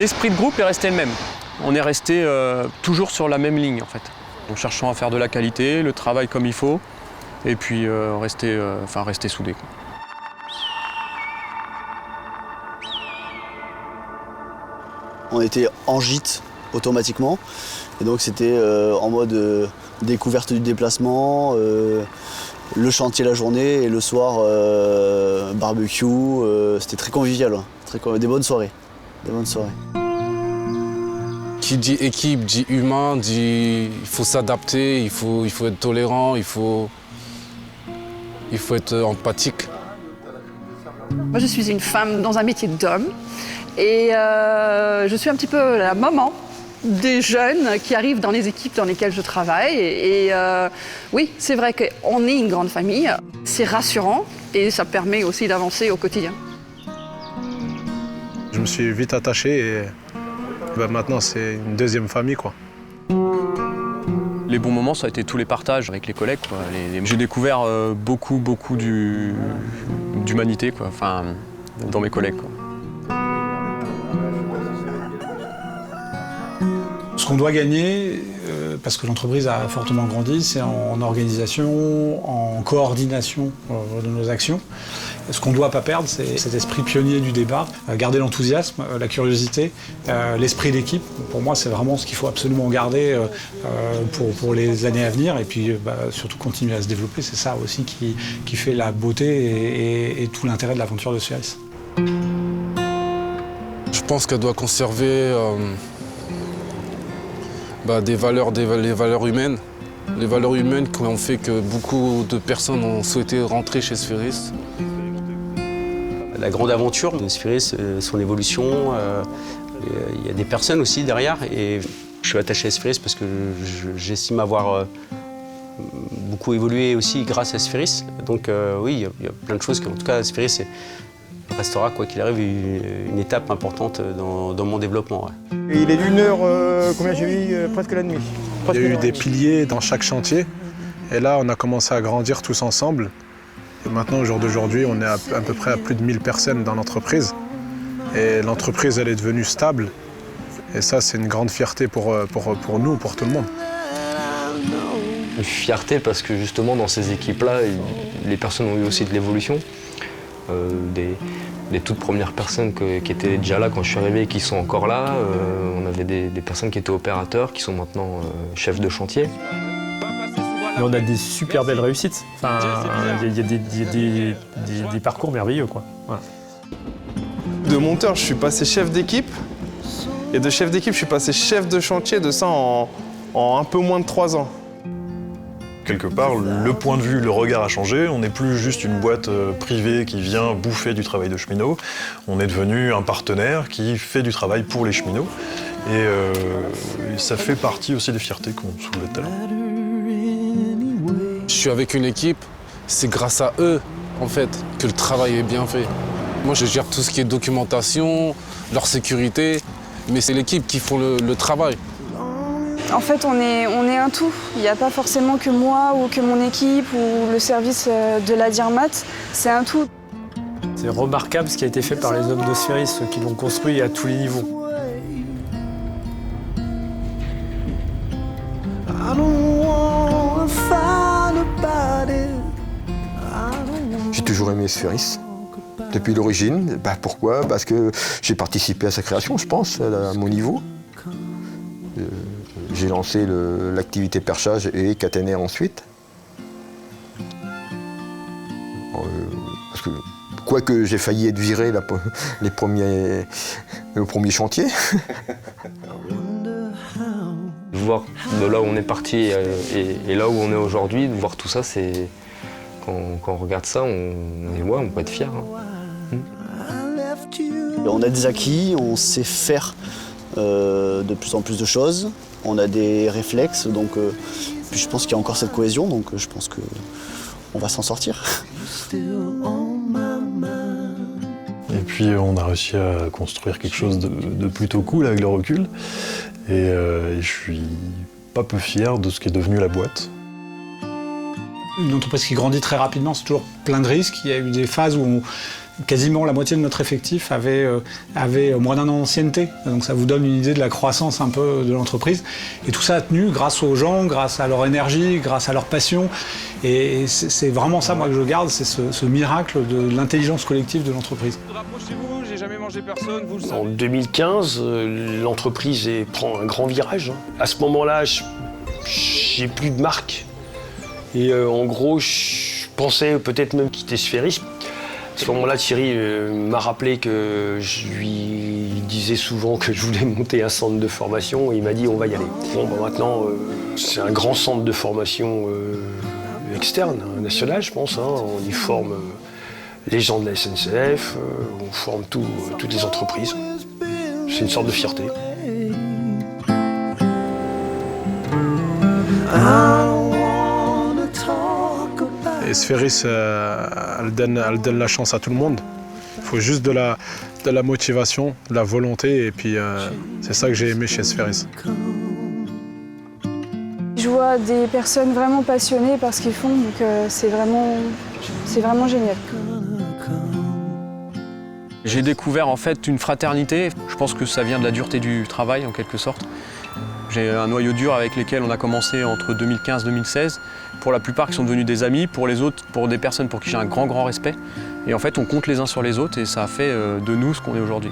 L'esprit de groupe est resté le même. On est resté toujours sur la même ligne en fait. En cherchant à faire de la qualité, le travail comme il faut, et puis rester soudés. On était en gîte automatiquement, et donc c'était en mode découverte du déplacement, le chantier la journée et le soir barbecue. C'était très convivial, des bonnes soirées. Qui dit équipe, dit humain, dit il faut s'adapter, il faut être tolérant, il faut être empathique. Moi, je suis une femme dans un métier d'homme et je suis un petit peu la maman des jeunes qui arrivent dans les équipes dans lesquelles je travaille. Et oui, c'est vrai qu'on est une grande famille, c'est rassurant et ça permet aussi d'avancer au quotidien. Je me suis vite attaché et maintenant c'est une deuxième famille, quoi. Les bons moments, ça a été tous les partages avec les collègues, quoi. J'ai découvert beaucoup d'humanité, quoi. Enfin, dans mes collègues, quoi. Ce qu'on doit gagner, parce que l'entreprise a fortement grandi, c'est en organisation, en coordination de nos actions. Ce qu'on ne doit pas perdre, c'est cet esprit pionnier du débat, garder l'enthousiasme, la curiosité, l'esprit d'équipe. Pour moi, c'est vraiment ce qu'il faut absolument garder pour les années à venir et puis surtout continuer à se développer. C'est ça aussi qui fait la beauté et tout l'intérêt de l'aventure de Sphéris. Je pense qu'elle doit conserver les valeurs humaines. Les valeurs humaines qui ont fait que beaucoup de personnes ont souhaité rentrer chez Sphéris. La grande aventure de Sphéris, son évolution, il y a des personnes aussi derrière. Et je suis attaché à Sphéris parce que j'estime avoir beaucoup évolué aussi grâce à Sphéris. Donc oui, il y a plein de choses en tout cas, Sphéris restera, quoi qu'il arrive, une étape importante dans mon développement. Ouais. Et il est d'une heure, combien j'ai mis presque la nuit. Il y a eu des piliers dans chaque chantier. Et là, on a commencé à grandir tous ensemble. Et maintenant, au jour d'aujourd'hui, on est à peu près à plus de 1000 personnes dans l'entreprise. Et l'entreprise, elle est devenue stable. Et ça, c'est une grande fierté pour nous, pour tout le monde. Une fierté parce que justement, dans ces équipes-là, les personnes ont eu aussi de l'évolution. Des toutes premières personnes qui étaient déjà là quand je suis arrivé et qui sont encore là. On avait des personnes qui étaient opérateurs, qui sont maintenant chefs de chantier. Mais on a des super belles réussites. Enfin, il y a des parcours merveilleux, quoi. Voilà. De monteur, je suis passé chef d'équipe. Et de chef d'équipe, je suis passé chef de chantier, de ça en un peu moins de 3 ans. Quelque part, le point de vue, le regard a changé. On n'est plus juste une boîte privée qui vient bouffer du travail de cheminot. On est devenu un partenaire qui fait du travail pour les cheminots. Et ça fait partie aussi des fiertés qu'on soulevait tout à l'heure. Je suis avec une équipe, c'est grâce à eux, en fait, que le travail est bien fait. Moi, je gère tout ce qui est documentation, leur sécurité, mais c'est l'équipe qui font le travail. En fait, on est un tout. Il n'y a pas forcément que moi ou que mon équipe ou le service de la DIRMAT. C'est un tout. C'est remarquable ce qui a été fait par les hommes de Sphéris, ceux qui l'ont construit à tous les niveaux. J'ai toujours aimé Sphéris. Depuis l'origine. Pourquoi? Parce que j'ai participé à sa création, je pense, à mon niveau. J'ai lancé l'activité perchage et caténaire ensuite. Parce que, quoique j'ai failli être viré le premier chantier. Voir de là où on est parti et là où on est aujourd'hui, de voir tout ça, c'est quand on regarde ça, on peut être fiers. Hein. On a des acquis, on sait faire de plus en plus de choses. On a des réflexes, donc puis je pense qu'il y a encore cette cohésion, donc je pense qu'on va s'en sortir. Et puis on a réussi à construire quelque chose de plutôt cool avec le recul. Et je suis pas peu fier de ce qui est devenu la boîte. Une entreprise qui grandit très rapidement, c'est toujours plein de risques. Il y a eu des phases où quasiment la moitié de notre effectif avait moins d'un an d'ancienneté. Donc ça vous donne une idée de la croissance un peu de l'entreprise. Et tout ça a tenu grâce aux gens, grâce à leur énergie, grâce à leur passion. Et c'est vraiment ça, moi, que je garde, c'est ce miracle de l'intelligence collective de l'entreprise. Rapprochez-vous, j'ai jamais mangé personne, vous le savez. En 2015, l'entreprise prend un grand virage. À ce moment-là, j'ai plus de marque. Et en gros, je pensais peut-être même quitter Sphéris. À ce moment-là, Thierry m'a rappelé que je lui disais souvent que je voulais monter un centre de formation et il m'a dit on va y aller. Bon, maintenant, c'est un grand centre de formation externe, national, je pense. On y forme les gens de la SNCF, on forme toutes les entreprises. C'est une sorte de fierté. Et Sphéris, elle donne la chance à tout le monde. Il faut juste de la motivation, de la volonté, et puis c'est ça que j'ai aimé chez Sphéris. Je vois des personnes vraiment passionnées par ce qu'ils font, donc c'est vraiment génial. J'ai découvert en fait une fraternité. Je pense que ça vient de la dureté du travail en quelque sorte. J'ai un noyau dur avec lesquels on a commencé entre 2015 et 2016. Pour la plupart qui sont devenus des amis, pour les autres, pour des personnes pour qui j'ai un grand respect. Et en fait on compte les uns sur les autres et ça a fait de nous ce qu'on est aujourd'hui.